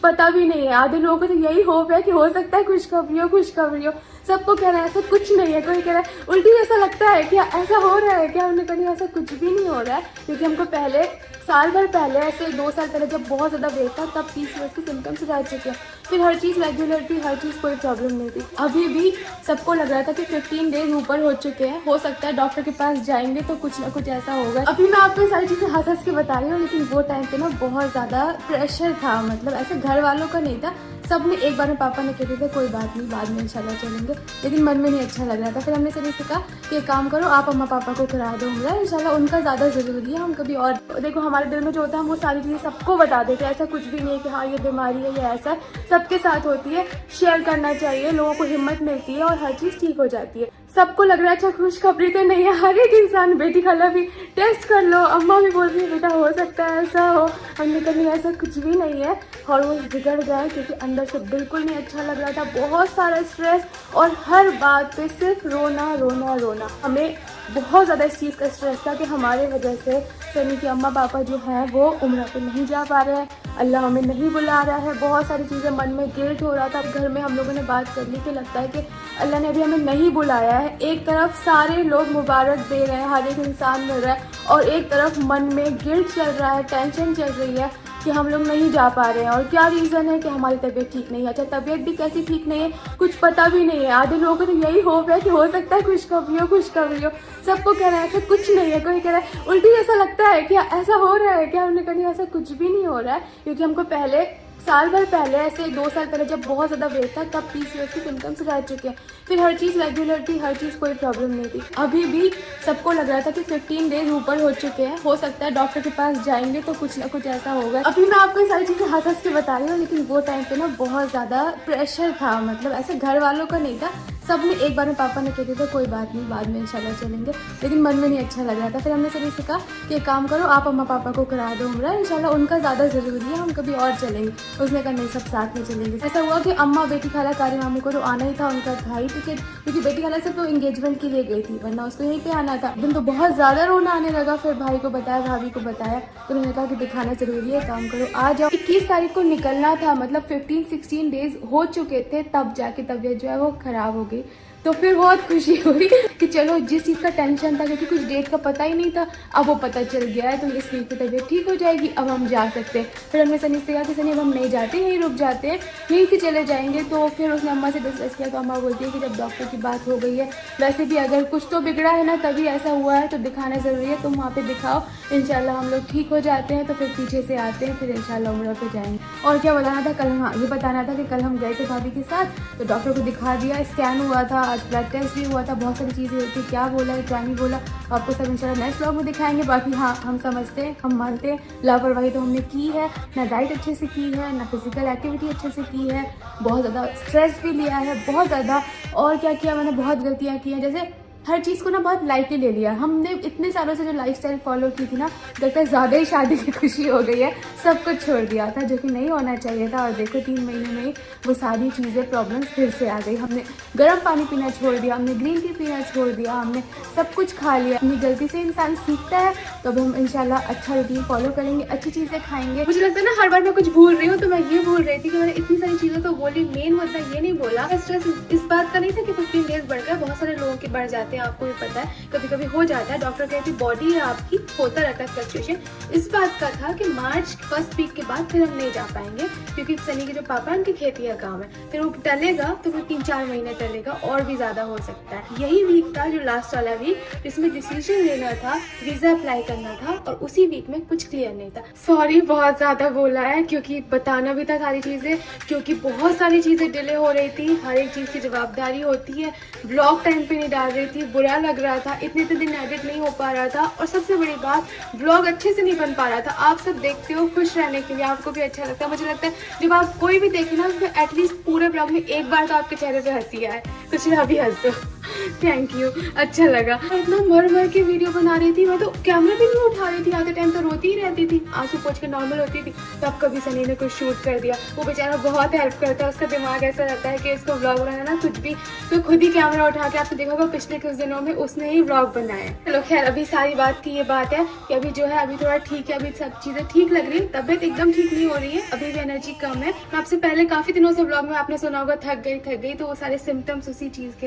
पता भी नहीं है। आधे लोगों को तो यही होप है कि हो सकता है खुशखबरी हो। सबको कह रहा है ऐसा कुछ नहीं है, कोई कह रहा है उल्टी ऐसा लगता है क्या ऐसा हो रहा है क्या, हमने कहा ऐसा कुछ भी नहीं हो रहा है। क्योंकि हमको पहले साल भर पहले ऐसे 2 साल पहले जब बहुत ज़्यादा वेट था तब PCOS के सिम्टम्स रह चुके हैं। फिर हर चीज़ रेगुलर थी, हर चीज़ कोई प्रॉब्लम नहीं थी। अभी भी सबको लग रहा था कि 15 डेज ऊपर हो चुके हैं, हो सकता है डॉक्टर के पास जाएंगे तो कुछ ना कुछ ऐसा होगा। अभी मैं आपको ये सारी चीज़ें हंस के बता रही हूँ, लेकिन वो टाइम पे ना बहुत ज़्यादा प्रेशर था। मतलब ऐसे घर वालों का नहीं था, सब ने एक बार में पापा ने कहते थे कोई बात नहीं बाद में इंशाल्लाह चलेंगे, लेकिन मन में नहीं अच्छा लग रहा था। फिर हमने सभी से कहा कि एक काम करो आप अम्मा पापा को करा दो उम्रा, इंशाल्लाह उनका ज़्यादा ज़रूरी है। हम कभी और देखो हमारे दिल में जो होता है हम वो सारी चीज़ें सबको बता देते हैं। ऐसा कुछ भी नहीं है कि हाँ ये बीमारी है या ऐसा है, सबके साथ होती है। शेयर करना चाहिए, लोगों को हिम्मत मिलती है और हर चीज़ ठीक हो जाती है। सबको लग रहा है अच्छा खुशखबरी तो नहीं है, हर एक इंसान बेटी खाला भी टेस्ट कर लो, अम्मा भी बोल रही है बेटा हो सकता है ऐसा हो। हमने कहा नहीं ऐसा कुछ भी नहीं है। हॉर्मोन्स बिगड़ गए क्योंकि अंदर से बिल्कुल नहीं अच्छा लग रहा था, बहुत सारा स्ट्रेस और हर बात पे सिर्फ रोना रोना रोना। हमें बहुत ज़्यादा इस चीज़ का स्ट्रेस था कि हमारे वजह से सनी के अम्मा पापा जो हैं वो उम्रा पे नहीं जा पा रहे हैं, अल्लाह हमें नहीं बुला रहा है। बहुत सारी चीज़ें मन में गिल्ट हो रहा था। घर में हम लोगों ने बात कर ली कि लगता है कि अल्लाह ने अभी हमें नहीं बुलाया है। एक तरफ सारे लोग मुबारक दे रहे हैं, हर एक इंसान मिल रहा है, और एक तरफ मन में गिल्ट चल रहा है, टेंशन चल रही है कि हम लोग नहीं जा पा रहे हैं। और क्या रीज़न है कि हमारी तबीयत ठीक नहीं है। अच्छा तबीयत भी कैसी ठीक नहीं है कुछ पता भी नहीं है। आधे लोगों को तो यही होप है कि हो सकता है खुशखबरी हो। सबको कह रहा है ऐसा कुछ नहीं है, कोई कह रहा है उल्टी ऐसा लगता है क्या ऐसा हो रहा है क्या, हमने कहा ऐसा कुछ भी नहीं हो रहा है। क्योंकि हमको पहले साल भर पहले ऐसे 2 साल पहले जब बहुत ज़्यादा वेट था तब PCOS के सिम्टम्स रह चुके हैं। फिर हर चीज़ रेगुलर थी, हर चीज़ कोई प्रॉब्लम नहीं थी। अभी भी सबको लग रहा था कि 15 डेज ऊपर हो चुके हैं, हो सकता है डॉक्टर के पास जाएंगे तो कुछ ना कुछ ऐसा होगा। अभी मैं आपको ये सारी चीज़ें हंस के बता रही हूँ, लेकिन वो टाइम पे ना बहुत ज़्यादा प्रेशर था। मतलब ऐसे घर वालों का नहीं था, सब ने एक बार में पापा ने कहते थे कोई बात नहीं बाद में इंशाल्लाह चलेंगे, लेकिन मन में नहीं अच्छा लग रहा था। फिर हमने सभी से कहा कि एक काम करो आप अम्मा पापा को करा दो उम्रा, इंशाल्लाह उनका ज़्यादा ज़रूरी है, हम कभी और चलेंगे। उसने कहा नहीं सब साथ में चलेंगे। ऐसा हुआ कि अम्मा बेटी खाला कारी मामू को तो आना ही था, उनका था ही टिकट, क्योंकि बेटी खाला सिर्फ तो एंगेजमेंट के लिए गई थी, वरना उसको यहीं पे आना था। दिन तो बहुत ज़्यादा रोना आने लगा। फिर भाई को बताया, भाभी को बताया, तो उन्होंने कहा कि दिखाना ज़रूरी है, काम करो आ जाओ। 21 तारीख को निकलना था, मतलब 15-16 डेज हो चुके थे, तब जाके तबीयत जो है वो ख़राब हो गई। तो फिर बहुत खुशी हुई कि चलो जिस चीज़ का टेंशन था, क्योंकि कुछ डेट का पता ही नहीं था, अब वो पता चल गया है, तो इस वीक की तबीयत ठीक हो जाएगी, अब हम जा सकते हैं। फिर हमने सनी से कहा कि सनी अब हम नहीं जाते, यहीं रुक जाते हैं, यहीं से चले जाएंगे। तो फिर उसने अम्मा से डिस्कस किया, तो अम्मा बोलती है कि जब डॉक्टर की बात हो गई है, वैसे भी अगर कुछ तो बिगड़ा है ना तभी ऐसा हुआ है, तो दिखाना ज़रूरी है, तुम वहाँ पर दिखाओ, इंशाल्लाह हम लोग ठीक हो जाते हैं। तो फिर पीछे से आते हैं, फिर इंशाल्लाह उम्रा पे जाएंगे। और क्या बताना था कल, हाँ ये बताना था कि कल हम गए थे भाभी के साथ, तो डॉक्टर को दिखा दिया, स्कैन हुआ था, आज ब्लड टेस्ट भी हुआ था, बहुत सारी चीज़ें होती है, क्या बोला है क्या नहीं बोला आपको सब इंशाल्लाह नेक्स्ट ब्लॉग में दिखाएंगे। बाकी हाँ हम समझते हैं, हम मानते हैं लापरवाही तो हमने की है, ना डाइट अच्छे से की है, ना फिजिकल एक्टिविटी अच्छे से की है, बहुत ज़्यादा स्ट्रेस भी लिया है, बहुत ज़्यादा। और क्या किया मैंने, बहुत गलतियाँ की हैं, जैसे हर चीज़ को ना बहुत लाइटली ले लिया। हमने इतने सालों से जो लाइफस्टाइल फॉलो की थी ना, लगता है ज़्यादा ही शादी की खुशी हो गई है, सब कुछ छोड़ दिया था जो कि नहीं होना चाहिए था। और देखो 3 महीने में ही वो सारी चीज़ें प्रॉब्लम्स फिर से आ गई। हमने गर्म पानी पीना छोड़ दिया, हमने ग्रीन टी पीना छोड़ दिया, हमने सब कुछ खा लिया। अपनी गलती से इंसान सीखता है, तो अब हम इंशाल्लाह अच्छा रूटीन फॉलो करेंगे, अच्छी चीज़ें खाएंगे। मुझे लगता है ना हर बार मैं कुछ भूल रही हूँ, तो मैं ये भूल रही थी कि मैंने इतनी सारी चीज़ें तो बोली, मेन मुद्दा ये नहीं बोला। स्ट्रेस इस बात का नहीं था कि 15 डेज बढ़ गया, बहुत सारे लोगों के बढ़ जाते हैं, आपको भी पता है, कभी कभी हो जाता है। डॉक्टर कहती है बॉडी है आपकी, होता रहता है फ्लक्चुएशन। इस बात का था कि मार्च फर्स्ट वीक के बाद फिर हम नहीं जा पाएंगे, क्योंकि सनी के जो पापा है उनकी खेती का काम है, फिर वो टलेगा तो फिर 3-4 महीने टलेगा, और भी ज्यादा हो सकता है। यही वीक था जो लास्ट वाला वीक, जिसमें डिसीजन लेना था, वीजा अप्लाई करना था, और उसी वीक में कुछ क्लियर नहीं था। सॉरी बहुत ज्यादा बोला है, क्योंकि बताना भी था सारी चीजें, क्योंकि बहुत सारी चीजें डिले हो रही थी, हर एक चीज की जवाबदारी होती है। ब्लॉग टाइम पे नहीं डाल रही थी, बुरा लग रहा था, इतने दिन एडिट नहीं हो पा रहा था, और सबसे बड़ी बात व्लॉग अच्छे से नहीं बन पा रहा था। आप सब देखते हो खुश रहने के लिए, आपको भी अच्छा लगता है। मुझे लगता है जब आप कोई भी देखे ना, तो एटलीस्ट पूरे व्लॉग में एक बार तो आपके चेहरे पे हंसी आए, तो चलो अभी हंस दो। थैंक यू, अच्छा लगा। इतना मर मर के वीडियो बना रही थी, मैं तो कैमरा भी नहीं उठा रही थी, आधे टाइम तो रोती ही रहती थी, आंसू पोंछ के नॉर्मल होती थी। तब कभी सनी ने कुछ शूट कर दिया, वो बेचारा बहुत हेल्प करता है, उसका दिमाग ऐसा रहता है कि इसको व्लॉग बनाना कुछ भी तो खुद ही कैमरा उठा के, आपने देखा होगा पिछले कुछ दिनों में उसने ही व्लॉग बनाया। चलो खैर, अभी सारी बात की ये बात है कि अभी जो है अभी थोड़ा ठीक है, अभी सब चीजें ठीक लग रही है, तबियत एकदम ठीक नहीं हो रही है, अभी भी एनर्जी कम है। मैं आपसे पहले काफी दिनों से व्लॉग में आपने सुना होगा थक गई, तो वो सारे सिम्टम्स उसी चीज के